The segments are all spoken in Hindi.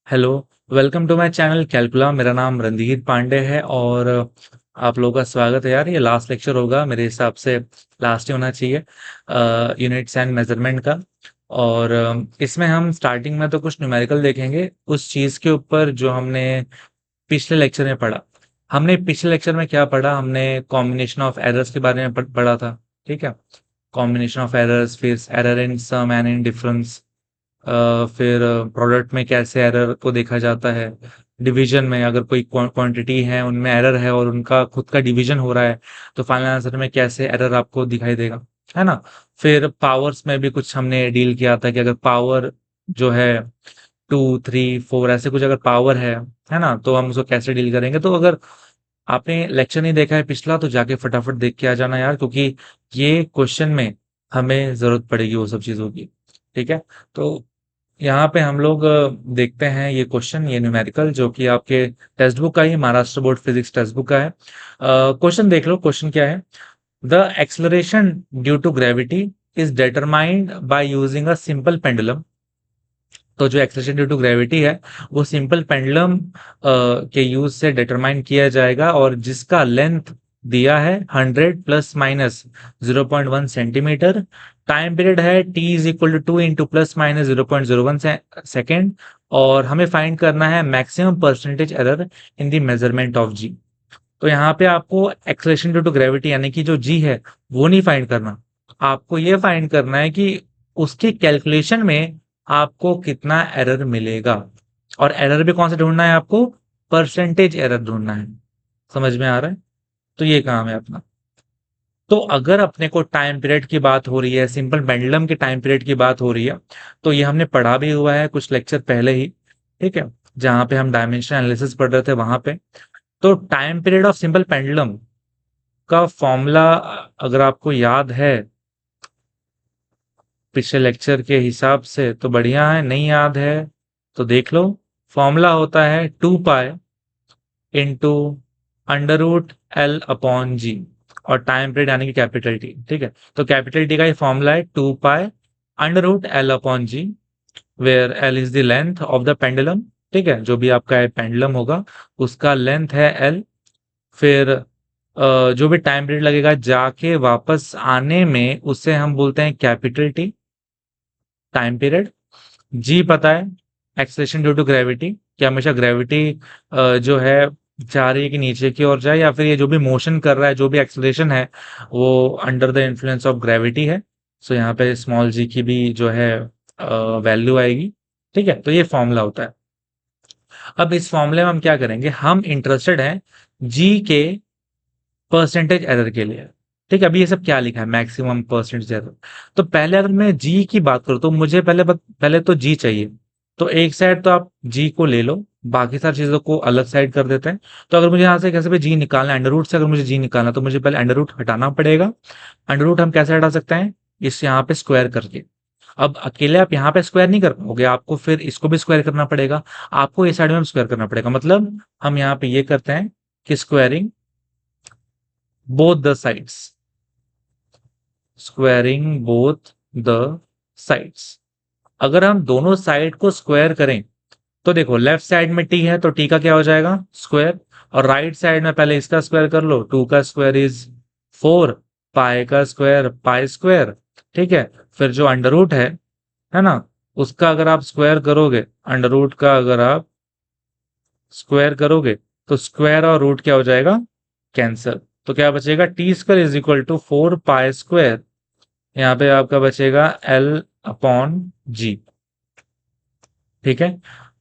Hello. Welcome to my channel Calcula. मेरा नाम रणधीर पांडे है और आप लोगों का स्वागत है यार। ये लास्ट लेक्चर होगा मेरे हिसाब से, लास्ट ही होना चाहिए यूनिट्स एंड मेजरमेंट का। और इसमें हम स्टार्टिंग में तो कुछ न्यूमेरिकल देखेंगे उस चीज के ऊपर जो हमने पिछले लेक्चर में पढ़ा। हमने पिछले लेक्चर में क्या पढ़ा, हमने कॉम्बिनेशन ऑफ एरर्स के बारे में पढ़ा था। ठीक है, कॉम्बिनेशन ऑफ एरर्स, फिर error in sum and in difference, फिर प्रोडक्ट में कैसे एरर को देखा जाता है। डिवीजन में अगर कोई क्वांटिटी है उनमें एरर है और उनका खुद का डिवीजन हो रहा है तो फाइनल आंसर में कैसे एरर आपको दिखाई देगा, है ना। फिर पावर्स में भी कुछ हमने डील किया था कि अगर पावर जो है 2, 3, 4 ऐसे कुछ अगर पावर है ना, तो हम उसको कैसे डील करेंगे। तो अगर आपने लेक्चर नहीं देखा है पिछला तो जाके फटाफट देख के आ जाना यार, क्योंकि ये क्वेश्चन में हमें जरूरत पड़ेगी वो सब चीजों की। ठीक है, तो यहाँ पे हम लोग देखते हैं ये क्वेश्चन, ये न्यूमेरिकल जो कि आपके टेक्स्ट बुक का ही, Maharashtra board physics text book का है। क्वेश्चन देख लो, क्वेश्चन क्या है। The acceleration due to gravity is determined by using a simple pendulum. तो जो एक्सलेशन ड्यू टू ग्रेविटी है वो सिंपल पेंडुलम के यूज से डिटरमाइन किया जाएगा, और जिसका लेंथ दिया है 100 plus minus 0.1 centimetre. Time period है T is equal to 2 into plus minus 0.01 second. और हमें फाइंड करना है maximum percentage error in the measurement of G. तो यहाँ पे आपको एक्सलेशन ड्यू टू ग्रेविटी यानी कि जो जी है वो नहीं फाइंड करना। आपको ये फाइंड करना है कि उसके कैलकुलेशन में आपको कितना एरर मिलेगा। और एरर भी कौन सा ढूंढना है आपको, परसेंटेज एरर ढूंढना है। समझ में आ रहा है। तो ये काम है अपना। तो अगर अपने को टाइम पीरियड की बात हो रही है, सिंपल पेंडुलम के टाइम पीरियड की बात हो रही है, तो ये हमने पढ़ा भी हुआ है कुछ लेक्चर पहले ही। ठीक है, जहां पे हम डायमेंशन एनालिसिस पढ़ रहे थे वहां पे। तो time period of simple pendulum का फॉर्मूला अगर आपको याद है पिछले लेक्चर के हिसाब से तो बढ़िया है, नहीं याद है तो देख लो। फॉर्मूला होता है 2 पाई इंटू √L/G, और टाइम पीरियड यानी कि कैपिटल टी। ठीक है, तो कैपिटल टी का ही फॉर्मूला है 2 pi √L/G, where L is the length of the pendulum. ठीक है, जो भी आपका पेंडुलम होगा उसका लेंथ है एल। फिर जो भी टाइम पीरियड लगेगा जाके वापस आने में उसे हम बोलते हैं कैपिटल टी, टाइम पीरियड। जी पता है, एक्सेलरेशन ड्यू टू ग्रेविटी, कि हमेशा ग्रेविटी जो है चाह रही है कि नीचे की ओर जाए, या फिर ये जो भी मोशन कर रहा है, जो भी एक्सेलरेशन है वो under the influence of gravity है। सो यहाँ पे स्मॉल जी की भी जो है वैल्यू आएगी। ठीक है, तो ये फॉर्मूला होता है। अब इस फॉर्मूले में हम क्या करेंगे, हम इंटरेस्टेड हैं जी के परसेंटेज एरर के लिए। ठीक है, अभी ये सब क्या लिखा है, मैक्सिमम परसेंटेज एरर। तो पहले अगर मैं जी की बात करूं तो मुझे पहले तो जी चाहिए। तो एक साइड तो आप जी को ले लो, बाकी सारी चीजों को अलग साइड कर देते हैं। तो अगर मुझे यहाँ से कैसे भी जी निकालना है, अंडर रूट से अगर मुझे जी निकालना तो मुझे पहले अंडर रूट हटाना पड़ेगा। अंडर रूट हम कैसे हटा सकते हैं, इस यहाँ पे स्क्वायर करके। अब अकेले आप यहाँ पे स्क्वायर नहीं कर पाओगे, आपको फिर इसको भी स्क्वायर करना पड़ेगा। आपको इस साइड में स्क्वायर करना पड़ेगा, मतलब हम यहाँ पे ये करते हैं कि squaring both the sides, squaring both the sides. अगर हम दोनों साइड को स्क्वायर करें तो देखो, लेफ्ट साइड में टी है तो टी का क्या हो जाएगा, स्क्वायर। और राइट साइड में पहले इसका स्क्वायर कर लो, 2 का स्क्वायर इज 4, पाई का स्क्वायर पाई स्क्वायर। ठीक है, फिर जो अंडर रूट है ना, उसका अगर आप स्क्वायर करोगे, अंडर रूट का अगर आप स्क्वायर करोगे तो स्क्वायर और रूट क्या हो जाएगा, कैंसल। तो क्या बचेगा, T² = 4 पाई स्क्वायर। यहाँ पे आपका बचेगा L/G। ठीक है,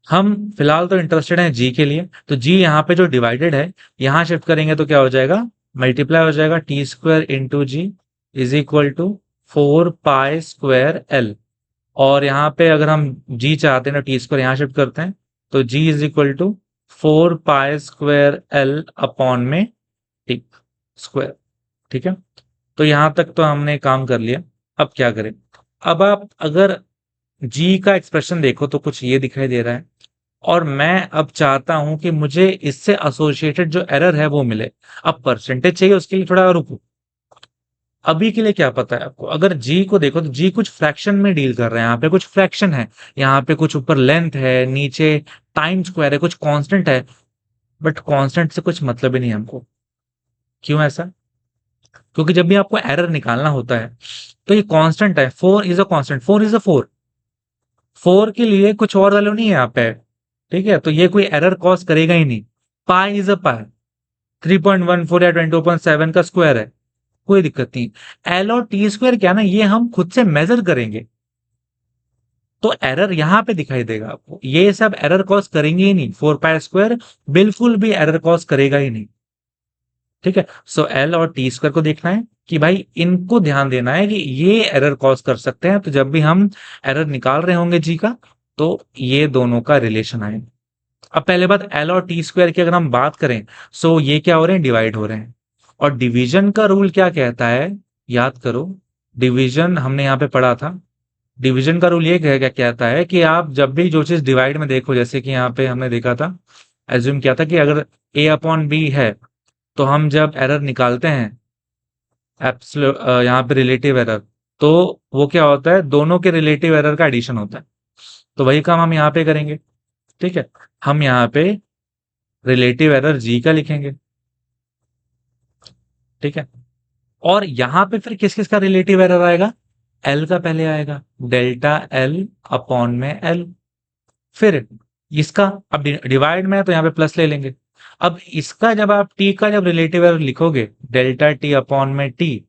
हम फिलहाल तो इंटरेस्टेड हैं जी के लिए, तो जी यहाँ पे जो डिवाइडेड है यहाँ शिफ्ट करेंगे तो क्या हो जाएगा, मल्टीप्लाई हो जाएगा। T² × G = 4 pi square L। और यहाँ पे अगर हम जी चाहते हैं ना, T² यहाँ शिफ्ट करते हैं तो G = 4 पाई स्क्वायर L/में टी स्क्वायर। ठीक है, तो यहां तक तो हमने काम कर लिया। अब क्या करें, अब आप अगर जी का एक्सप्रेशन देखो तो कुछ ये दिखाई दे रहा है, और मैं अब चाहता हूं कि मुझे इससे एसोसिएटेड जो एरर है वो मिले। अब परसेंटेज चाहिए, उसके लिए थोड़ा रुको। अभी के लिए क्या पता है आपको, अगर जी को देखो तो जी कुछ फ्रैक्शन में डील कर रहे हैं, यहाँ पे कुछ फ्रैक्शन है, यहाँ पे कुछ ऊपर लेंथ है, नीचे टाइम स्क्वायर है, कुछ कांस्टेंट है, बट कांस्टेंट से कुछ मतलब ही नहीं है हमको। क्यों ऐसा? क्योंकि जब भी आपको एरर निकालना होता है तो ये कांस्टेंट है, 4 is a constant, 4 is a 4, 4 के लिए कुछ और वैल्यू नहीं है यहाँ पे। ठीक है, तो ये कोई एरर कॉज करेगा ही नहीं। पाई इज अ पाई, 3.14 या 22.7 का स्क्वायर है, कोई दिक्कत नहीं। एल और टी स्क्वायर क्या ना, ये हम खुद से मेजर करेंगे तो एरर यहां पे दिखाई देगा आपको। ये सब एरर कॉज करेंगे ही नहीं, 4 पाई स्क्वायर बिल्कुल भी एरर कॉज करेगा ही नहीं। ठीक है, सो एल और टी स्क्वायर को देखना है कि भाई इनको ध्यान देना है कि ये एरर कॉज कर सकते हैं, तो जब भी हम एरर निकाल रहे होंगे जी का, तो ये दोनों का रिलेशन आएगा। अब पहले बात, एल और टी स्क्वायर की अगर हम बात करें, सो ये क्या हो रहे हैं, डिवाइड हो रहे हैं। और डिवीजन का रूल क्या कहता है, याद करो, डिवीजन हमने यहाँ पे पढ़ा था। डिवीजन का रूल ये क्या कहता है कि आप जब भी जो चीज डिवाइड में देखो, जैसे कि यहाँ पे हमने देखा था, एज्यूम किया था कि अगर ए अपॉन बी है, तो हम जब एरर निकालते हैं, एप्सलूट यहाँ पे रिलेटिव एरर, तो वो क्या होता है, दोनों के रिलेटिव एरर का एडिशन होता है। तो वही काम हम यहाँ पे करेंगे। ठीक है, हम यहाँ पे रिलेटिव एरर जी का लिखेंगे। ठीक है, और यहां पे फिर किस किस का रिलेटिव एरर आएगा, एल का पहले आएगा, डेल्टा एल अपॉन में एल। फिर इसका, अब डिवाइड में है तो यहाँ पे प्लस ले लेंगे। अब इसका जब आप टी का जब रिलेटिव एरर लिखोगे, डेल्टा टी अपॉन में टी,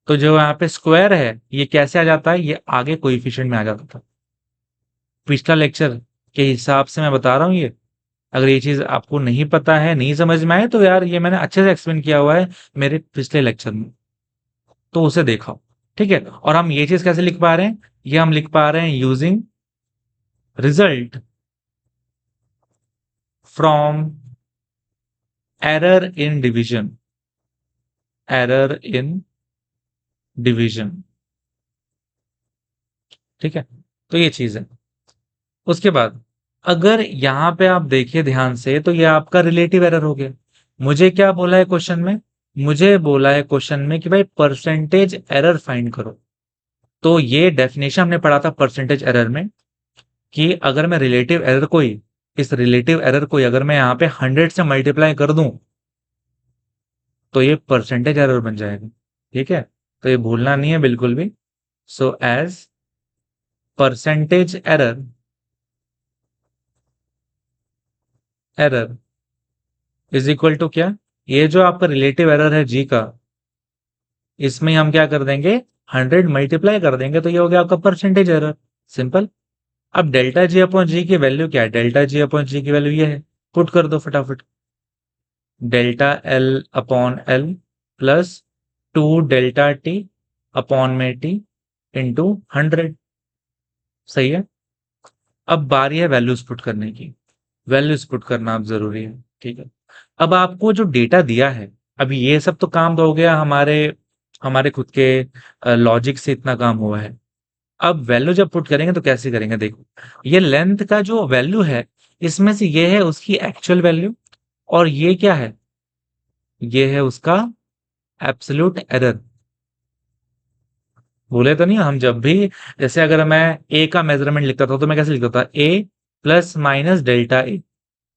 तो जो यहाँ पे स्क्वायर है ये कैसे आ जाता है, ये आगे कोएफिशिएंट में आ जाता था। पिछला लेक्चर के हिसाब से मैं बता रहा हूँ ये। अगर ये चीज आपको नहीं पता है, नहीं समझ में आए, तो यार ये मैंने अच्छे से एक्सप्लेन किया हुआ है मेरे पिछले लेक्चर में, तो उसे देखो। ठीक है, और हम ये चीज कैसे लिख पा रहे हैं, ये हम लिख पा रहे हैं using result from error in division, error in division. ठीक है, तो ये चीज है। उसके बाद अगर यहां पे आप देखिए ध्यान से, तो ये आपका रिलेटिव एरर हो गया। मुझे क्या बोला है क्वेश्चन में, मुझे बोला है क्वेश्चन में कि भाई परसेंटेज एरर फाइंड करो। तो ये डेफिनेशन हमने पढ़ा था परसेंटेज एरर में, कि अगर मैं रिलेटिव एरर को ही, इस रिलेटिव एरर को ही अगर मैं यहाँ पे 100 से मल्टीप्लाई कर दूं, तो ये परसेंटेज एरर बन जाएगा। ठीक है, तो ये भूलना नहीं है बिल्कुल भी। So as percentage error, error is equal to क्या, ये जो आपका रिलेटिव एरर है जी का, इसमें हम क्या कर देंगे, 100 मल्टीप्लाई कर देंगे, तो ये हो गया आपका परसेंटेज एरर। सिंपल। अब डेल्टा जी अपॉन जी की वैल्यू क्या है, डेल्टा जी अपॉन जी की वैल्यू ये है, पुट कर दो फटाफट। Delta L upon L plus 2 delta T upon में टी इंटू 100। सही है। अब बारी है वैल्यूज पुट करने की, वैल्यूज पुट करना अब जरूरी है। ठीक है, अब आपको जो डेटा दिया है, अभी ये सब तो काम तो हो गया हमारे हमारे खुद के लॉजिक से इतना काम हुआ है। अब वैल्यू जब पुट करेंगे तो कैसे करेंगे, देखो, ये लेंथ का जो वैल्यू है, इसमें से ये है उसकी एक्चुअल वैल्यू, और ये क्या है, ये है उसका एब्सोल्यूट एरर। भूले तो नहीं हम, जब भी, जैसे अगर मैं ए का मेजरमेंट लिखता था तो मैं कैसे लिखता था, ए प्लस माइनस डेल्टा ए,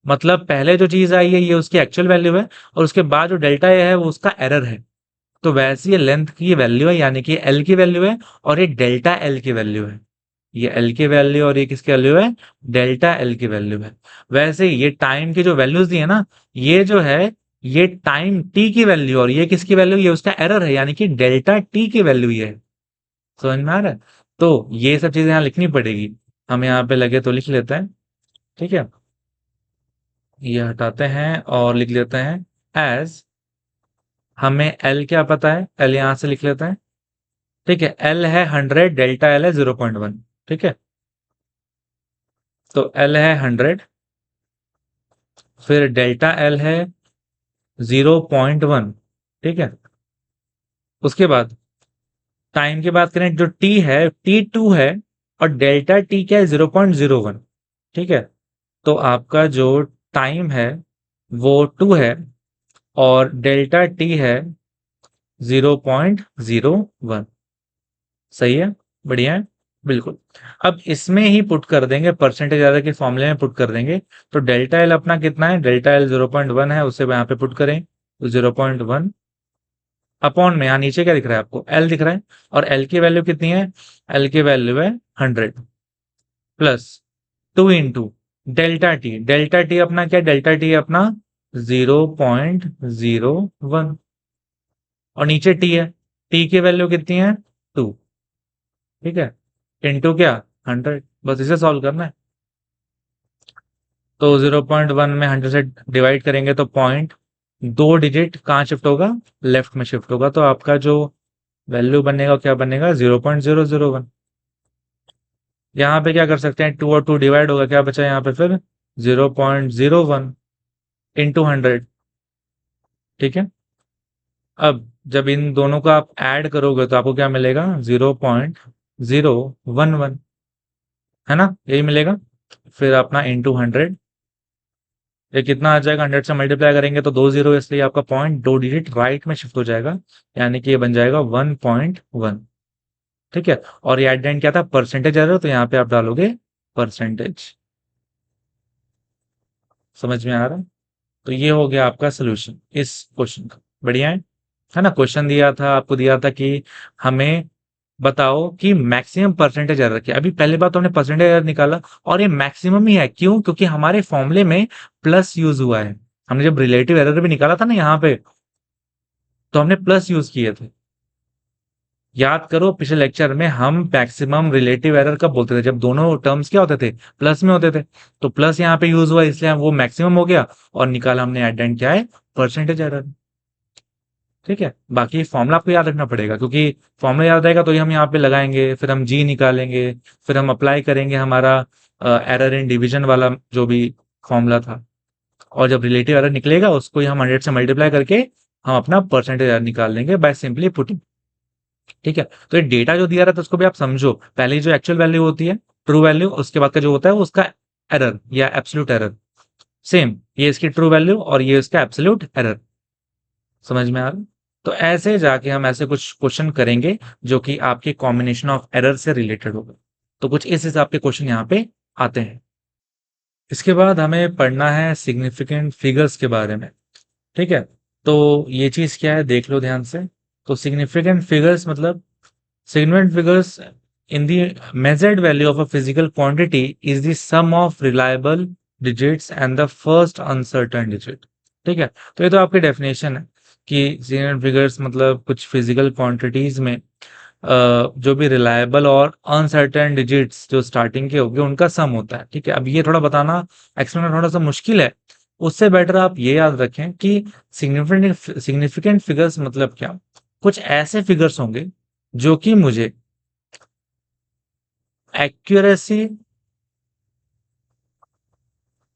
मतलब पहले जो चीज आई है ये उसकी एक्चुअल वैल्यू है, और उसके बाद जो डेल्टा ए है वो उसका एरर है। तो वैसे ये लेंथ की वैल्यू है, यानी कि एल की वैल्यू है, और ये डेल्टा एल की वैल्यू है। ये एल की वैल्यू और ये किसकी वैल्यू है, डेल्टा एल की वैल्यू है। वैसे ही ये टाइम की जो वैल्यूज दी है ना, ये जो है, ये टाइम टी की वैल्यू, और ये किसकी वैल्यू, ये उसका एरर है, यानी कि डेल्टा टी की वैल्यू ये है। समझ में आ रहा है? तो ये सब चीजें यहाँ लिखनी पड़ेगी। हम यहाँ पे लगे तो लिख लेते हैं। ठीक है, ये हटाते हैं और लिख लेते हैं एज, हमें एल क्या पता है, एल यहां से लिख लेते हैं। ठीक है, एल है 100, डेल्टा एल है 0.1। ठीक है, तो एल है 100, फिर डेल्टा एल है 0.1। ठीक है, उसके बाद टाइम की बात करें, जो टी है T2 है, और डेल्टा टी क्या है, 0.01। ठीक है, तो आपका जो टाइम है वो 2 है, और डेल्टा टी है 0.01। सही है, बढ़िया है। बिल्कुल। अब इसमें ही पुट कर देंगे, परसेंटेज एरर के फॉर्मूले में पुट कर देंगे। तो डेल्टा एल अपना कितना है, डेल्टा एल 0.1 है, उसे यहाँ पे पुट करें तो 0.1 अपॉन में, यहाँ नीचे क्या दिख रहा है आपको, एल दिख रहा है, और एल की वैल्यू कितनी है, एल की वैल्यू है 100 plus 2 into delta T. Delta T अपना क्या, डेल्टा टी अपना 0.01, और नीचे टी है, टी की वैल्यू कितनी है 2, ठीक है, इंटू क्या 100, बस इसे सॉल्व करना है। तो 0.1 में 100 से डिवाइड करेंगे तो पॉइंट, 2 डिजिट कहाँ शिफ्ट होगा, लेफ्ट में शिफ्ट होगा, तो आपका जो वैल्यू बनेगा क्या बनेगा 0.001। यहाँ पे क्या कर सकते हैं, 2 और 2 डिवाइड होगा, क्या बचा यहाँ पे फिर 0.01 इंटू 100, ठीक है। अब जब इन दोनों को आप ऐड करोगे तो आपको क्या मिलेगा 0.011, है ना, यही मिलेगा। फिर अपना इंटू 100, ये कितना आ जाएगा, 100 से मल्टीप्लाई करेंगे तो 2 जीरो, इसलिए आपका पॉइंट 2 डिजिट राइट में शिफ्ट हो जाएगा, यानी कि ये बन जाएगा 1.1, ठीक है। और ये एट द एंड क्या था, परसेंटेज एरर, तो यहाँ पे आप डालोगे परसेंटेज। समझ में आ रहा है। तो ये हो गया आपका सोल्यूशन इस क्वेश्चन का। बढ़िया है ना। क्वेश्चन दिया था आपको, दिया था कि हमें बताओ कि मैक्सिमम परसेंटेज एरर क्या। अभी पहली बात तो हमने परसेंटेज एरर निकाला, और ये मैक्सिमम ही है, क्यों, क्योंकि हमारे फॉर्मूले में प्लस यूज हुआ है। हमने जब रिलेटिव एरर भी निकाला था ना यहाँ पे, तो हमने प्लस यूज किए थे। याद करो पिछले लेक्चर में हम मैक्सिमम रिलेटिव एरर कब बोलते थे, जब दोनों टर्म्स क्या होते थे, प्लस में होते थे। तो प्लस यहाँ पे यूज हुआ, इसलिए वो मैक्सिमम हो गया, और निकाला हमने एट द एंड क्या है, परसेंटेज एरर। ठीक है, बाकी फॉर्मूला आपको याद रखना पड़ेगा, क्योंकि फॉर्मूला याद रहेगा तो ही हम यहाँ पे लगाएंगे, फिर हम जी निकालेंगे, फिर हम अप्लाई करेंगे हमारा एरर इन डिवीजन वाला जो भी फॉर्मूला था, और जब रिलेटिव एरर निकलेगा उसको ही हम 100 से मल्टीप्लाई करके हम अपना परसेंटेज एरर निकाल लेंगे बाय सिंपली पुटिंग। ठीक है, तो ये डेटा जो दिया रहा था उसको भी आप समझो, पहले जो एक्चुअल वैल्यू होती है, ट्रू वैल्यू, उसके बाद का जो होता है वो उसका एरर या एब्सोल्यूट एरर। सेम, ये इसकी ट्रू वैल्यू और ये इसका एब्सोल्यूट एरर। समझ में आ रहा है? तो ऐसे जाके हम ऐसे कुछ क्वेश्चन करेंगे जो कि आपके कॉम्बिनेशन ऑफ एरर से रिलेटेड होगा। तो कुछ इस हिसाब के क्वेश्चन यहाँ पे आते हैं। इसके बाद हमें पढ़ना है सिग्निफिकेंट फिगर्स के बारे में। ठीक है, तो ये चीज क्या है देख लो ध्यान से। तो सिग्निफिकेंट फिगर्स मतलब, significant figures in the measured value of a physical quantity is the sum of reliable digits and the first uncertain digit। ठीक है, तो ये तो आपकी डेफिनेशन है कि significant figures मतलब कुछ फिजिकल क्वांटिटीज में जो भी रिलायबल और अनसर्टेन डिजिट्स जो स्टार्टिंग के होंगे उनका सम होता है। ठीक है, अब ये थोड़ा बताना, एक्सप्लेन थोड़ा सा मुश्किल है, उससे बेटर आप ये याद रखें कि सिग्निफिकेंट फिगर्स मतलब क्या। कुछ ऐसे फिगर्स होंगे जो कि मुझे एक्यूरेसी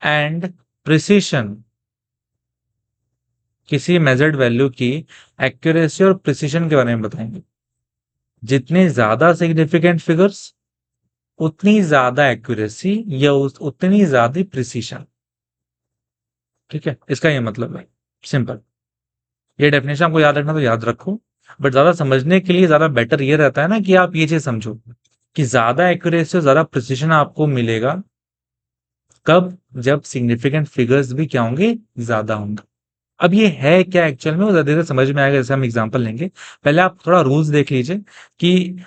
एंड प्रिसीशन, किसी मेजर्ड वैल्यू की एक्यूरेसी और प्रिसीशन के बारे में बताएंगे। जितने ज्यादा सिग्निफिकेंट फिगर्स, उतनी ज्यादा एक्यूरेसी या उतनी ज्यादा प्रिसीशन। ठीक है, इसका ये मतलब है, सिंपल। ये डेफिनेशन आपको याद रखना तो याद रखो, बट ज्यादा समझने के लिए ज्यादा बेटर ये रहता है ना कि आप ये चीज समझो कि ज्यादा एक्यूरेसी और ज्यादा प्रिसीशन आपको मिलेगा कब, जब सिग्निफिकेंट फिगर्स भी क्या होंगे, ज्यादा होंगे। अब ये है क्या एक्चुअल में, वो ज्यादा देर समझ में आएगा जैसे हम एग्जांपल लेंगे। पहले आप थोड़ा रूल्स देख लीजिए कि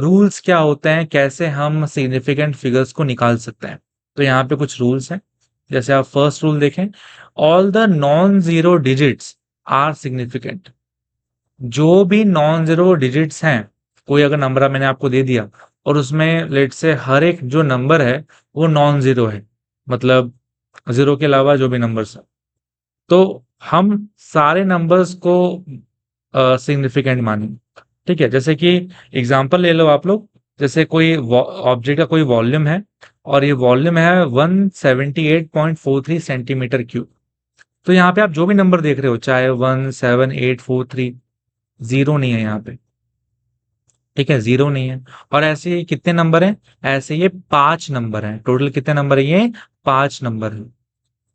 रूल्स क्या होते हैं, कैसे हम सिग्निफिकेंट फिगर्स को निकाल सकते हैं। तो यहाँ पे कुछ रूल्स हैं, जैसे आप फर्स्ट रूल देखें, all the non zero digits are significant. जो भी नॉन जीरो डिजिट्स हैं, कोई अगर नंबर मैंने आपको दे दिया और उसमें लेट से हर एक जो नंबर है वो नॉन जीरो है, मतलब जीरो के अलावा जो भी नंबर्स है, तो हम सारे नंबर्स को सिग्निफिकेंट मानेंगे। ठीक है, जैसे कि एग्जांपल ले लो आप लोग, जैसे कोई ऑब्जेक्ट का कोई वॉल्यूम है, और ये वॉल्यूम है 178.43 सेंटीमीटर क्यूब। तो यहाँ पे आप जो भी नंबर देख रहे हो, चाहे 17843, जीरो नहीं है यहाँ पे। ठीक है, जीरो नहीं है। और ऐसे ही कितने नंबर हैं, ऐसे ये 5 नंबर हैं, टोटल कितने नंबर है, ये 5 नंबर है।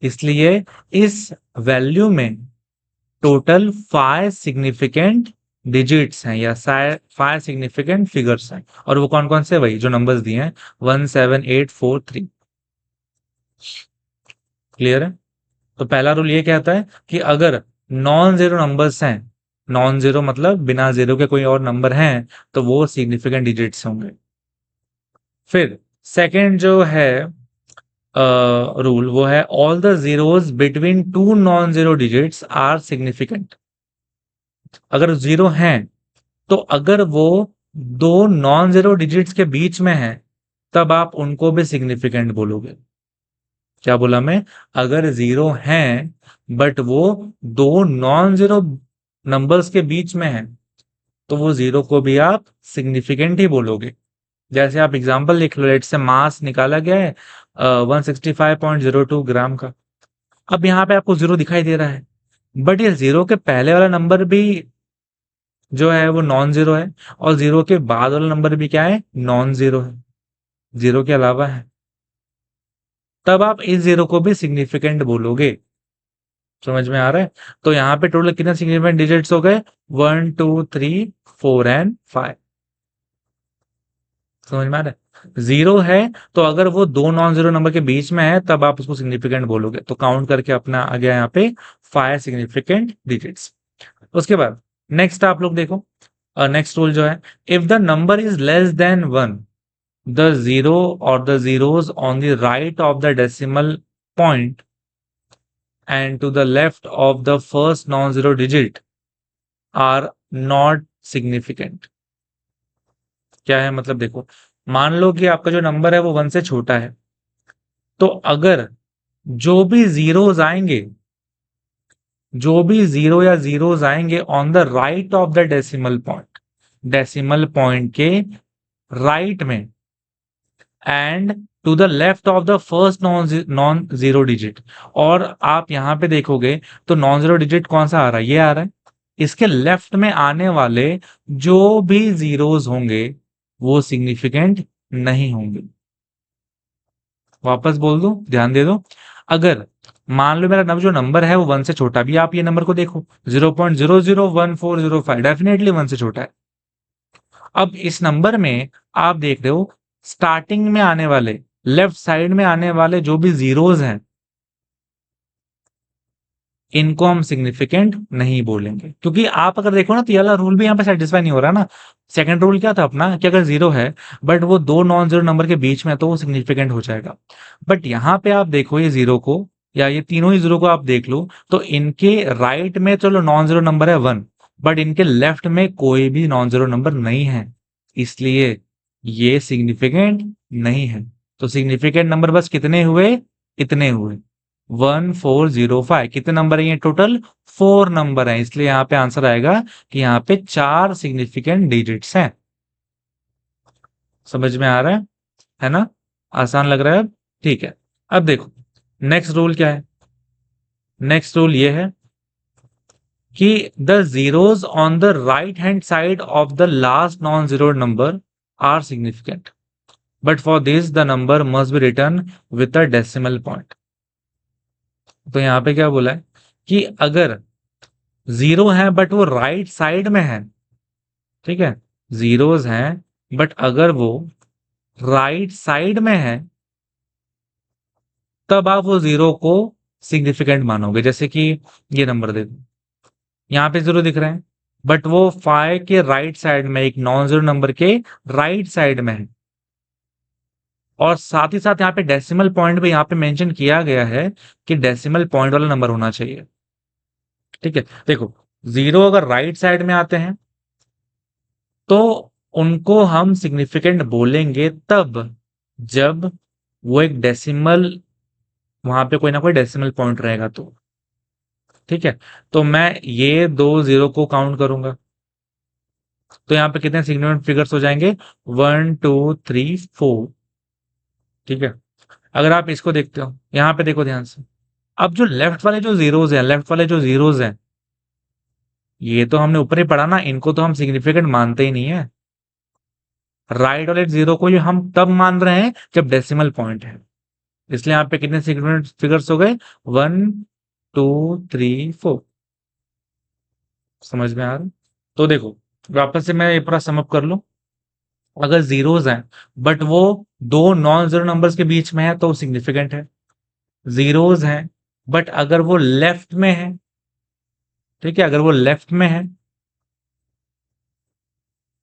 इसलिए इस वैल्यू में टोटल 5 सिग्निफिकेंट डिजिट्स हैं या 5 सिग्निफिकेंट फिगर्स हैं, और वो कौन कौन से, वही जो नंबर्स दिए हैं 17843। क्लियर है? तो पहला रूल ये कहता है कि अगर नॉन जीरो नंबर्स हैं, नॉन जीरो मतलब बिना जीरो के कोई और नंबर हैं, तो वो सिग्निफिकेंट डिजिट्स होंगे। फिर सेकंड जो है रूल, वो है all the zeros between two non zero digits are significant. अगर जीरो हैं, तो अगर वो दो नॉन जीरो डिजिट्स के बीच में है, तब आप उनको भी सिग्निफिकेंट बोलोगे। क्या बोला मैं? अगर जीरो हैं बट वो दो नॉन जीरो नंबर्स के बीच में है, तो वो जीरो को भी आप सिग्निफिकेंट ही बोलोगे। जैसे आप एग्जांपल लिख लो, लेट से मास निकाला गया है 165.02 ग्राम का। अब यहाँ पे आपको जीरो दिखाई दे रहा है, बट ये जीरो के पहले वाला नंबर भी जो है वो नॉन जीरो है, और जीरो के बाद वाला नंबर भी क्या है, नॉन जीरो है, जीरो के अलावा है। तब आप इस जीरो को भी सिग्निफिकेंट बोलोगे। समझ में आ रहा है? तो यहाँ पे टोटल कितने सिग्निफिकेंट डिजिट्स हो गए? 1 2 3 4 एंड 5। समझ में आ रहा है? जीरो है, तो अगर वो दो नॉन जीरो नंबर के बीच में है, तब आप उसको सिग्निफिकेंट बोलोगे। तो काउंट करके अपना आ गया यहाँ पे 5 सिग्निफिकेंट डिजिट्स। उसके बाद नेक्स्ट आप लोग देखो, नेक्स्ट रूल जो है, if the number is less than 1, the zero और the zeros on the right of the decimal point and to the left of the first non-zero digit are not significant। क्या है मतलब? देखो, मान लो कि आपका जो नंबर है वो 1 से छोटा है, तो अगर जो भी जीरोस आएंगे, जो भी जीरो या जीरोस आएंगे on the right of the decimal point, decimal point के राइट में, and to the left of the first non zero digit, और आप यहां पे देखोगे तो नॉन जीरो डिजिट कौन सा आ रहा है? ये आ रहा है। इसके लेफ्ट में आने वाले जो भी जीरोस होंगे वो सिग्निफिकेंट नहीं होंगे। वापस बोल दो, ध्यान दे दो। अगर मान लो मेरा जो नंबर है वो 1 से छोटा, भी आप ये नंबर को देखो 0.001405, डेफिनेटली 1 से छोटा है। अब इस नंबर में आप देख रहे हो स्टार्टिंग में आने वाले, लेफ्ट साइड में आने वाले जो भी जीरोस हैं, इनको हम सिग्निफिकेंट नहीं बोलेंगे। क्योंकि आप अगर देखो ना, तो ये वाला रूल भी यहाँ पे सेटिस्फाई नहीं हो रहा ना। सेकंड रूल क्या था अपना, कि अगर जीरो है बट वो दो नॉन जीरो नंबर के बीच में है, तो वो सिग्निफिकेंट हो जाएगा। बट यहाँ पे आप देखो ये जीरो को, या ये तीनों ही जीरो को आप देख लो, तो इनके राइट में चलो नॉन जीरो नंबर है 1, बट इनके लेफ्ट में कोई भी नॉन जीरो नंबर नहीं है, इसलिए ये सिग्निफिकेंट नहीं है। तो सिग्निफिकेंट नंबर बस कितने हुए? इतने हुए, 1405। कितने नंबर है ये टोटल? 4 नंबर है, इसलिए यहाँ पे आंसर आएगा कि यहाँ पे 4 सिग्निफिकेंट डिजिट्स हैं। समझ में आ रहा है ना? आसान लग रहा है अब? ठीक है। अब देखो नेक्स्ट रूल क्या है। नेक्स्ट रूल ये है कि the zeros on the right hand side of the last non zero number are significant, but for this the number must be written with a decimal point. तो यहाँ पे क्या बोला है कि अगर जीरो है बट वो राइट साइड में है, ठीक है, जीरोस हैं बट अगर वो राइट साइड में है, तब आप वो जीरो को सिग्निफिकेंट मानोगे। जैसे कि ये नंबर देखो, यहाँ पे जीरो दिख रहे हैं, बट वो 5 के राइट साइड में, एक नॉन जीरो नंबर के राइट साइड में है, और साथ ही साथ यहाँ पे डेसिमल पॉइंट भी यहाँ पे मेंशन किया गया है कि डेसिमल पॉइंट वाला नंबर होना चाहिए। ठीक है, देखो जीरो अगर राइट साइड में आते हैं, तो उनको हम सिग्निफिकेंट बोलेंगे तब जब वो एक डेसिमल, वहां पे कोई ना कोई डेसिमल पॉइंट रहेगा तो। ठीक है, तो मैं ये दो जीरो को काउंट करूंगा, तो यहाँ पे कितने सिग्निफिकेंट फिगर्स हो जाएंगे? 1 2 3 4। ठीक है, अगर आप इसको देखते हो, यहाँ पे देखो ध्यान से, अब जो लेफ्ट वाले जो जीरोस हैं, लेफ्ट वाले जो जीरोस हैं, ये तो हमने ऊपर ही पढ़ा ना, इनको तो हम सिग्निफिकेंट मानते ही नहीं है। राइट वाले जीरो को ये हम तब मान रहे हैं जब डेसिमल पॉइंट है। इसलिए यहाँ पे कितने सिग्निफिकेंट फिगर्स हो गए? 1 2 3 4। समझ में आ रहा है? तो देखो, वापस से मैं ये पूरा समअप कर लूं। अगर जीरोस हैं बट वो दो नॉन जीरो नंबर्स के बीच में है तो सिग्निफिकेंट है। जीरोस हैं बट अगर वो लेफ्ट में है, ठीक है, अगर वो लेफ्ट में है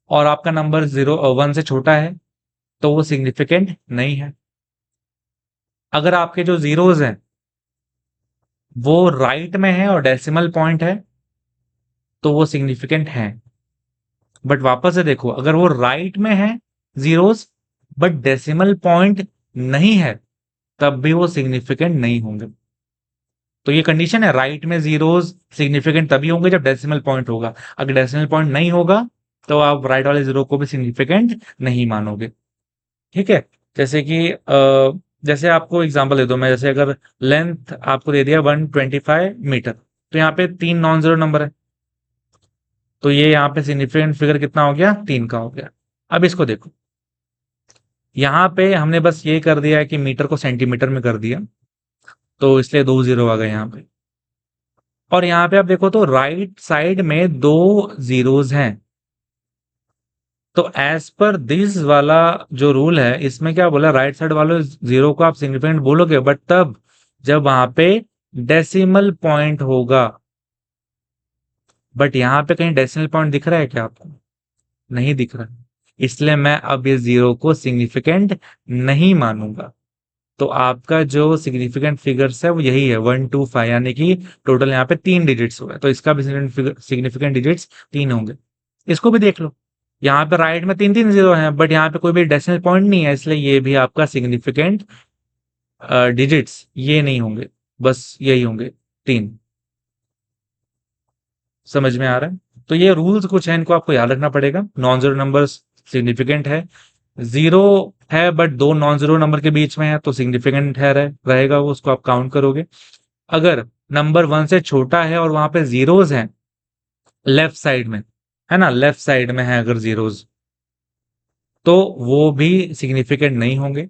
और आपका नंबर 1 से छोटा है तो वो सिग्निफिकेंट नहीं है। अगर आपके जो जीरोस हैं वो राइट में है और डेसिमल पॉइंट है तो वो सिग्निफिकेंट है। बट वापस से देखो, अगर वो राइट में है जीरोस बट डेसिमल पॉइंट नहीं है, तब भी वो सिग्निफिकेंट नहीं होंगे। तो ये कंडीशन है, राइट में जीरोस सिग्निफिकेंट तभी होंगे जब डेसिमल पॉइंट होगा। अगर डेसिमल पॉइंट नहीं होगा तो आप राइट वाले जीरो को भी सिग्निफिकेंट नहीं मानोगे। ठीक है। जैसे कि जैसे आपको एग्जांपल दे दो मैं, जैसे अगर लेंथ आपको दे दिया 125 मीटर, तो यहाँ पे तीन नॉन जीरो नंबर है, तो ये यहाँ पे सिग्निफिकेंट फिगर कितना हो गया, 3 का हो गया। अब इसको देखो, यहाँ पे हमने बस ये कर दिया है कि मीटर को सेंटीमीटर में कर दिया, तो इसलिए 2 जीरो आ गए यहाँ पे। और यहाँ पे आप देखो तो राइट साइड में 2 जीरोस हैं। तो एज पर दिस वाला जो रूल है, इसमें क्या बोला, राइट साइड वाले जीरो को आप सिग्निफिकेंट बोलोगे बट तब जब वहां पे डेसिमल पॉइंट होगा। बट यहाँ पे कहीं डेसिमल पॉइंट दिख रहा है क्या आपको? नहीं दिख रहा। इसलिए मैं अब ये जीरो को सिग्निफिकेंट नहीं मानूंगा। तो आपका जो सिग्निफिकेंट फिगर्स है वो यही है 125, यानी कि टोटल यहाँ पे 3 डिजिट्स हुए, तो इसका भी सिग्निफिकेंट डिजिट्स 3 होंगे। इसको भी देख लो, यहाँ पे राइट में तीन तीन जीरो हैं बट यहाँ पे कोई भी डेसिमल पॉइंट नहीं है, इसलिए ये भी आपका सिग्निफिकेंट डिजिट्स ये नहीं होंगे, बस यही होंगे 3। समझ में आ रहा है? तो ये रूल्स कुछ है, इनको आपको याद रखना पड़ेगा। नॉन जीरो नंबर सिग्निफिकेंट है, जीरो है बट दो नॉन जीरो नंबर के बीच में है तो सिग्निफिकेंट है, रहेगा वो, उसको आप काउंट करोगे। अगर नंबर 1 से छोटा है और वहां पे जीरोस हैं लेफ्ट साइड में, है ना, लेफ्ट साइड में है अगर जीरोस, तो वो भी सिग्निफिकेंट नहीं होंगे।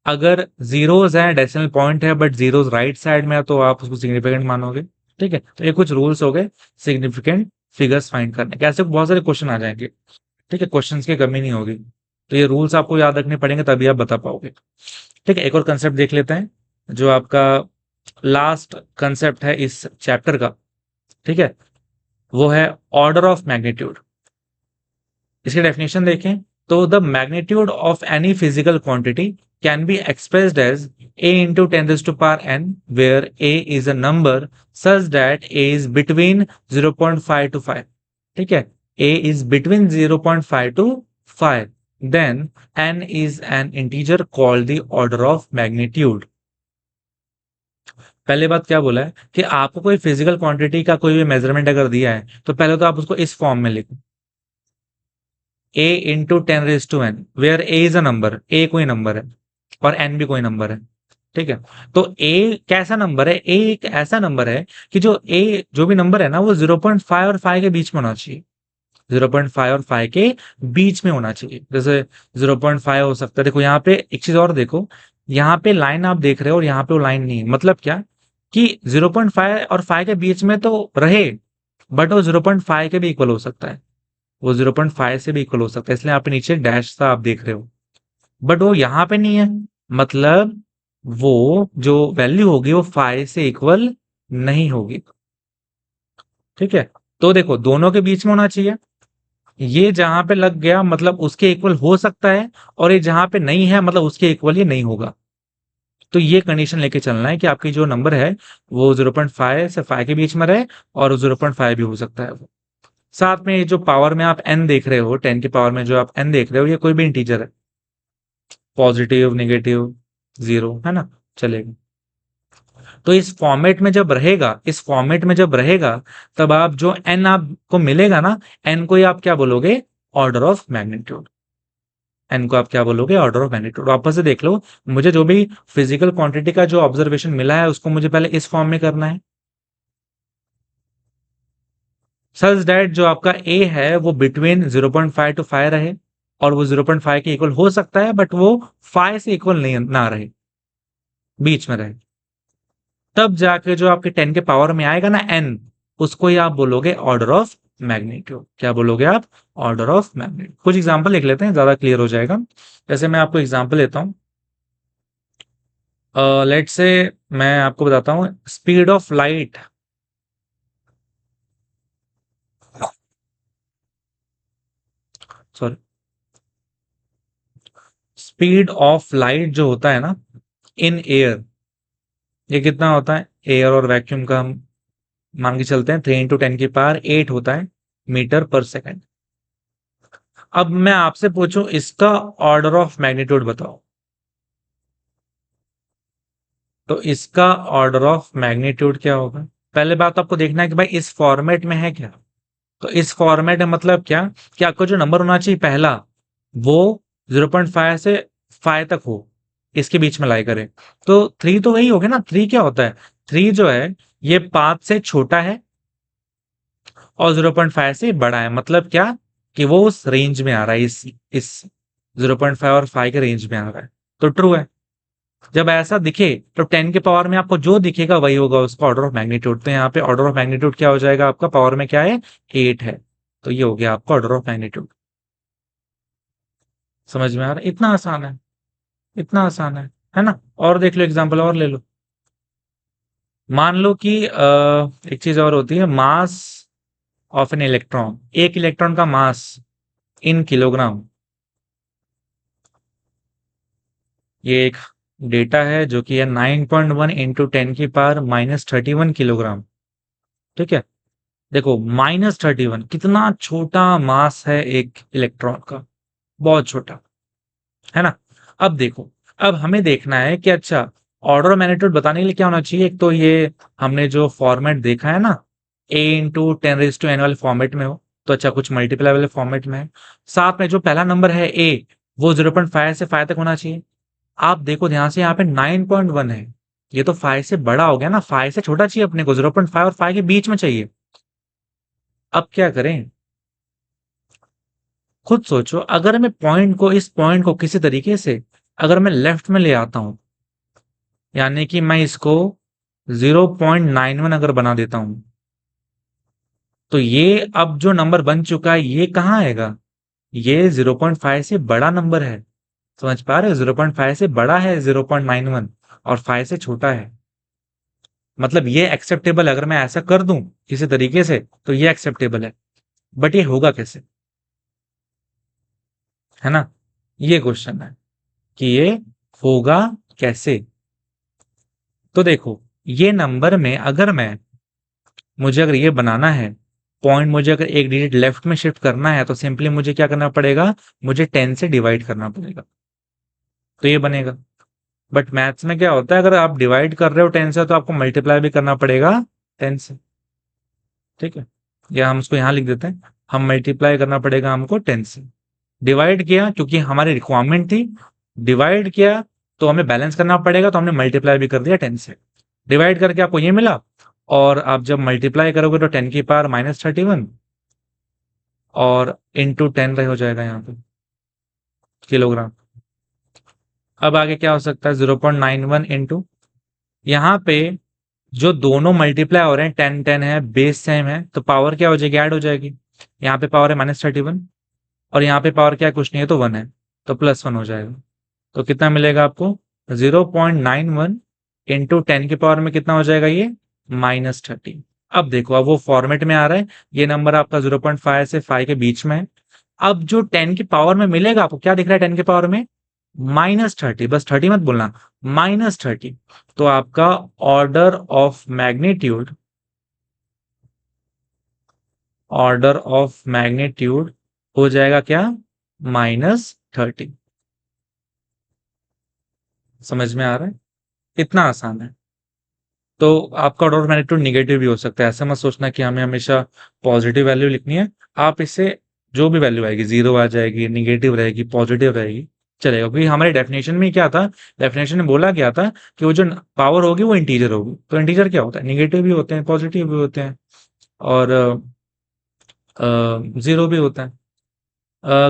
अगर जीरोस हैं, डेसिमल पॉइंट है बट जीरोस राइट साइड में है, तो आप उसको सिग्निफिकेंट मानोगे। ठीक है, तो ये कुछ रूल्स हो गए सिग्निफिकेंट फिगर्स फाइंड करने के। ऐसे बहुत सारे क्वेश्चन आ जाएंगे, ठीक है, क्वेश्चंस की कमी नहीं होगी। तो ये रूल्स आपको याद रखने पड़ेंगे तभी आप बता पाओगे। ठीक है, एक और कंसेप्ट देख लेते हैं, जो आपका लास्ट कंसेप्ट है इस चैप्टर का। ठीक है, वो है ऑर्डर ऑफ मैग्नीट्यूड। इसकी डेफिनेशन देखें तो the magnitude of any physical quantity can be expressed as a into 10 raised to power n, where a is a number such that a is between 0.5 to 5. ठीक है, a is between 0.5 to 5, then n is an integer called the order of magnitude. पहले बात क्या बोला है कि आपको कोई फिजिकल क्वांटिटी का कोई भी मेजरमेंट अगर दिया है तो पहले तो आप उसको इस फॉर्म में लिखो, a into 10 raised to n, where a is a number, a कोई नंबर है और n भी कोई नंबर है। ठीक है, तो a कैसा नंबर है, a एक ऐसा नंबर है कि जो a जो भी नंबर है ना वो 0.5 और 5 के बीच में होना चाहिए। 0.5 और 5 के बीच में होना चाहिए। जैसे 0.5 हो सकता है, देखो यहाँ पे एक चीज और देखो, यहाँ पे लाइन आप देख रहे हो और यहाँ पे वो लाइन नहीं है, मतलब क्या कि 0.5 और 5 के बीच में तो रहे बट वो 0.5 के भी इक्वल हो सकता है, वो 0.5 से भी इक्वल हो सकता है, इसलिए यहाँ पे नीचे डैश सा आप देख रहे हो, बट वो यहाँ पे नहीं है, मतलब वो जो वैल्यू होगी वो 5 से इक्वल नहीं होगी। ठीक है, तो देखो दोनों के बीच में होना चाहिए। ये जहां पे लग गया मतलब उसके इक्वल हो सकता है, और ये जहां पे नहीं है मतलब उसके इक्वल ये नहीं होगा। तो ये कंडीशन लेके चलना है कि आपकी जो नंबर है वो 0.5 से 5 के बीच में रहे, और 0.5 भी हो सकता है वो। साथ में ये जो पावर में आप n देख रहे हो, 10 की पावर में जो आप n देख रहे हो, ये कोई भी इंटीजर है, पॉजिटिव नेगेटिव जीरो, है ना, चलेगा। तो इस फॉर्मेट में जब रहेगा, इस फॉर्मेट में जब रहेगा, तब आप जो n आपको मिलेगा ना, n को ही आप क्या बोलोगे, ऑर्डर ऑफ मैग्नीट्यूड। एन को आप क्या बोलोगे, ऑर्डर ऑफ मैग्नीट्यूड। वापस से देख लो, मुझे जो भी फिजिकल क्वांटिटी का जो ऑब्जर्वेशन मिला है उसको मुझे पहले इस फॉर्म में करना है, सच दैट जो आपका ए है वो बिटवीन 0.5 टू 5 रहे, और वो 0.5 के इक्वल हो सकता है बट वो 5 से इक्वल नहीं ना रहे, बीच में रहे। तब जाके जो आपके 10 के पावर में आएगा ना एन, उसको ही आप बोलोगे ऑर्डर ऑफ मैग्नीट्यूड। क्या बोलोगे आप? Order of magnitude. कुछ एग्जांपल लिख लेते हैं, ज्यादा क्लियर हो जाएगा। जैसे मैं आपको एग्जांपल लेता हूँ, लेट्स से मैं आपको बताता हूँ speed of light. Sorry, speed of light जो होता है ना इन एयर, ये कितना होता है? एयर और वैक्यूम का हम मान के चलते हैं 3 × 10⁸ होता है मीटर पर सेकंड। अब मैं आपसे पूछूं इसका ऑर्डर ऑफ मैग्नीट्यूड बताओ, तो इसका ऑर्डर ऑफ मैग्नीट्यूड क्या होगा? पहले बात आपको देखना है कि भाई इस फॉर्मेट में है क्या। तो इस फॉर्मेट में मतलब क्या, कि आपका जो नंबर होना चाहिए पहला, वो 0.5 से 5 तक हो, इसके बीच में लाई करे। तो 3 तो वही हो गया ना। 3 क्या होता है? 3 जो है ये 5 से छोटा है और 0.5 से बड़ा है। मतलब क्या, कि वो उस रेंज में आ रहा है, इस 0.5 और 5 के रेंज में आ रहा है, तो ट्रू है। जब ऐसा दिखे तो 10 के पावर में आपको जो दिखेगा वही होगा उसका ऑर्डर ऑफ मैग्नीट्यूड। तो यहाँ पे ऑर्डर ऑफ मैग्नीट्यूड क्या हो जाएगा? आपका पावर में क्या है? 8 है। तो ये हो गया आपका ऑर्डर ऑफ मैग्नीट्यूड। समझ में आ रहा है? इतना आसान है, इतना आसान है ना? और देख लो, एग्जाम्पल और ले लो। मान लो कि एक चीज और होती है, मास ऑफ एन इलेक्ट्रॉन। एक इलेक्ट्रॉन का मास इन किलोग्राम। ये एक डेटा है जो कि है 9.1 इंटू 10⁻⁻31 किलोग्राम। ठीक है, देखो -31 कितना छोटा मास है एक इलेक्ट्रॉन का, बहुत छोटा, है ना? अब देखो, अब हमें देखना है कि अच्छा ऑर्डर ऑफ मैग्नीट्यूड बताने के लिए क्या होना चाहिए। एक तो ये हमने जो फॉर्मेट देखा है ना, A × 10⁻⁴ वाले फॉर्मेट में हो, तो अच्छा कुछ मल्टीप्लाई वाले फॉर्मेट में है। साथ में जो पहला नंबर है A, वो 0.5 से 5 तक होना चाहिए। आप देखो ध्यान से, यहाँ पे 9.1 है, ये तो 5 से बड़ा हो गया ना, 5 से छोटा चाहिए अपने को, 0.5 और 5 के बीच में चाहिए। अब क्या करें, खुद सोचो। अगर मैं पॉइंट को, इस पॉइंट को किसी तरीके से अगर मैं लेफ्ट में ले आता हूं, यानी कि मैं इसको 0.91 अगर बना देता हूं, तो ये अब जो नंबर बन चुका है ये कहाँ आएगा? ये 0.5 से बड़ा नंबर है। समझ पा रहे हो? 0.5 से बड़ा है 0.91, और 5 से छोटा है। मतलब ये एक्सेप्टेबल है, अगर मैं ऐसा कर दूं किसी तरीके से तो ये एक्सेप्टेबल है। बट ये होगा कैसे, है ना? ये क्वेश्चन है कि ये होगा कैसे। तो देखो, ये नंबर में अगर मैं, मुझे अगर ये बनाना है पॉइंट, मुझे अगर एक डिजिट लेफ्ट में शिफ्ट करना है, तो सिंपली मुझे क्या करना पड़ेगा? मुझे 10 से डिवाइड करना पड़ेगा, तो ये बनेगा। बट मैथ्स में क्या होता है, अगर आप डिवाइड कर रहे हो 10 से, तो आपको मल्टीप्लाई भी करना पड़ेगा 10 से। ठीक है, या हम उसको यहां लिख देते हैं, हम मल्टीप्लाई करना पड़ेगा हमको 10 से। डिवाइड किया क्योंकि हमारी रिक्वायरमेंट थी, डिवाइड किया तो हमें बैलेंस करना पड़ेगा, तो हमने मल्टीप्लाई भी कर दिया 10 से। डिवाइड करके आपको ये मिला, और आप जब मल्टीप्लाई करोगे तो 10⁻⁻31 और इंटू 10 हो जाएगा यहाँ पे किलोग्राम। अब आगे क्या हो सकता है? 0.91 इंटू, यहाँ पे जो दोनों मल्टीप्लाई हो रहे हैं 10 10 है, बेस सेम है, तो पावर क्या हो जाएगी? ऐड हो जाएगी। यहाँ पे पावर है -31 और यहाँ पे पावर क्या है? कुछ नहीं है, तो 1 है, तो +1 हो जाएगा। तो कितना मिलेगा आपको? 0.91 इंटू 10 की पावर में कितना हो जाएगा? ये -30। अब देखो, अब वो फॉर्मेट में आ रहा है, ये नंबर आपका 0.5 से 5 के बीच में है। अब जो 10 की पावर में मिलेगा आपको, क्या दिख रहा है 10 की पावर में? -30, बस 30 मत बोलना, -30। तो आपका order of magnitude, order of magnitude हो जाएगा क्या? -30। समझ में आ रहा है? इतना आसान है। तो आपका ऑर्डर ऑफ मैग्नीट्यूड निगेटिव भी हो सकता है, ऐसा मत सोचना कि हमें हमेशा पॉजिटिव वैल्यू लिखनी है। आप इससे जो भी वैल्यू आएगी, जीरो आ जाएगी, निगेटिव रहेगी, पॉजिटिव रहेगी, चलेगा। क्योंकि हमारे डेफिनेशन में क्या था, डेफिनेशन में बोला गया था कि वो जो पावर होगी वो इंटीजर होगी। तो इंटीजर क्या होता है? निगेटिव भी होते हैं, पॉजिटिव भी होते हैं, और जीरो भी होता है।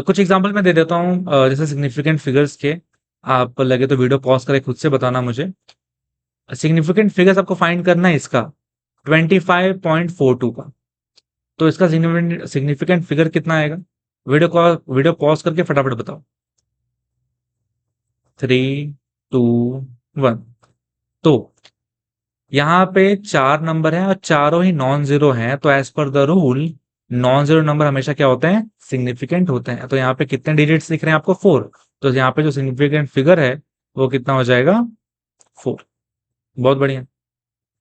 कुछ एग्जांपल मैं दे देता हूँ, जैसे सिग्निफिकेंट फिगर्स के। आप लगे तो वीडियो पॉज करके खुद से बताना मुझे। सिग्निफिकेंट फिगर्स आपको फाइंड करना है इसका 25.42 का। तो इसका सिग्निफिकेंट फिगर कितना आएगा? वीडियो पॉज करके फटाफट बताओ। 3, 2, 1। तो यहाँ पे 4 नंबर हैं और चारों ही नॉन जीरो हैं, तो as per the rule non zero number हमेशा क्या होते हैं? सिग्निफिकेंट होते हैं। तो यहाँ पे कितने डिजिट्स दिख रहे हैं आपको? 4। तो यहाँ पे जो सिग्निफिकेंट फिगर है वो कितना हो जाएगा? 4। बहुत बढ़िया।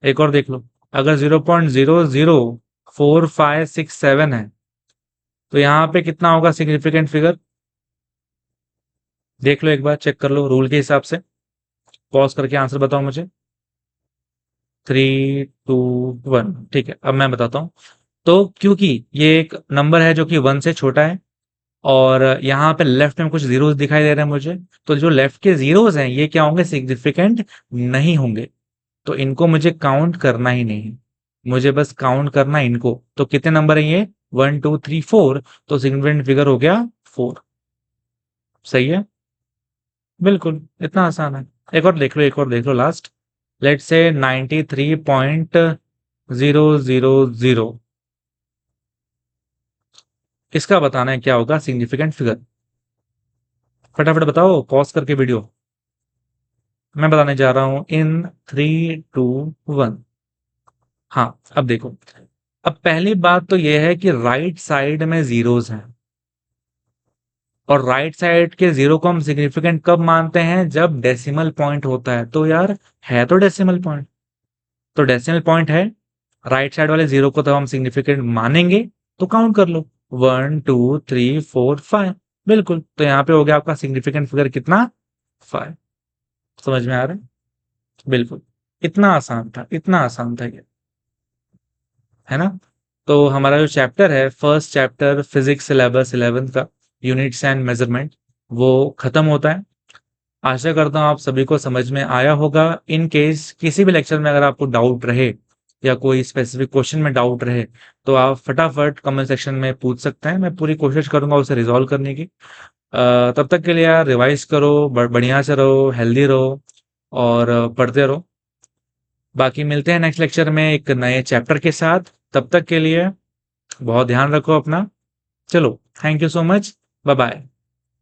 एक और देख लो, अगर 0.00457 है तो यहाँ पे कितना होगा सिग्निफिकेंट फिगर? देख लो एक बार, चेक कर लो रूल के हिसाब से। पॉज करके आंसर बताओ मुझे। 3, 2, 1। ठीक है, अब मैं बताता हूँ। तो क्योंकि ये एक नंबर है जो कि 1 से छोटा है और यहाँ पे लेफ्ट में कुछ जीरोस दिखाई दे रहे हैं मुझे, तो जो लेफ्ट के जीरोस हैं ये क्या होंगे? सिग्निफिकेंट नहीं होंगे। तो इनको मुझे काउंट करना ही नहीं है, मुझे बस काउंट करना है इनको। तो कितने नंबर है ये? 1, 2, 3, 4। तो सिग्निफिकेंट फिगर हो गया 4। सही है, बिल्कुल इतना आसान है। एक और देख लो, एक और देख लो लास्ट। लेट्स से 93.000, इसका बताना है क्या होगा सिग्निफिकेंट फिगर। फटाफट बताओ पॉज करके वीडियो। मैं बताने जा रहा हूं इन 3, 2, 1। हाँ, अब देखो। अब पहली बात तो यह है कि राइट साइड में जीरोस हैं, और राइट साइड के जीरो को हम सिग्निफिकेंट कब मानते हैं? जब डेसिमल पॉइंट होता है। तो यार है तो डेसिमल पॉइंट, तो डेसिमल पॉइंट है, राइट साइड वाले जीरो को तो हम सिग्निफिकेंट मानेंगे। तो काउंट कर लो, 1, 2, 3, 4, 5। बिल्कुल, तो यहाँ पे हो गया आपका सिग्निफिकेंट फिगर कितना? 5। समझ में आ रहा है? बिल्कुल, इतना आसान था, इतना आसान था ये, है ना? तो हमारा जो चैप्टर है, first chapter physics syllabus 11th का, यूनिट्स एंड मेजरमेंट, वो खत्म होता है। आशा करता हूँ आप सभी को समझ में आया होगा। इन केस किसी भी लेक्चर में अगर आपको डाउट रहे या कोई स्पेसिफिक क्वेश्चन में डाउट रहे तो आप फटाफट कमेंट सेक्शन में पूछ सकते हैं, मैं पूरी कोशिश करूंगा उसे रिजॉल्व करने की। तब तक के लिए यार रिवाइज करो, बढ़िया से रहो, हेल्दी रहो और पढ़ते रहो। बाकी मिलते हैं नेक्स्ट लेक्चर में एक नए चैप्टर के साथ। तब तक के लिए बहुत ध्यान रखो अपना। चलो, thank you so much, bye bye.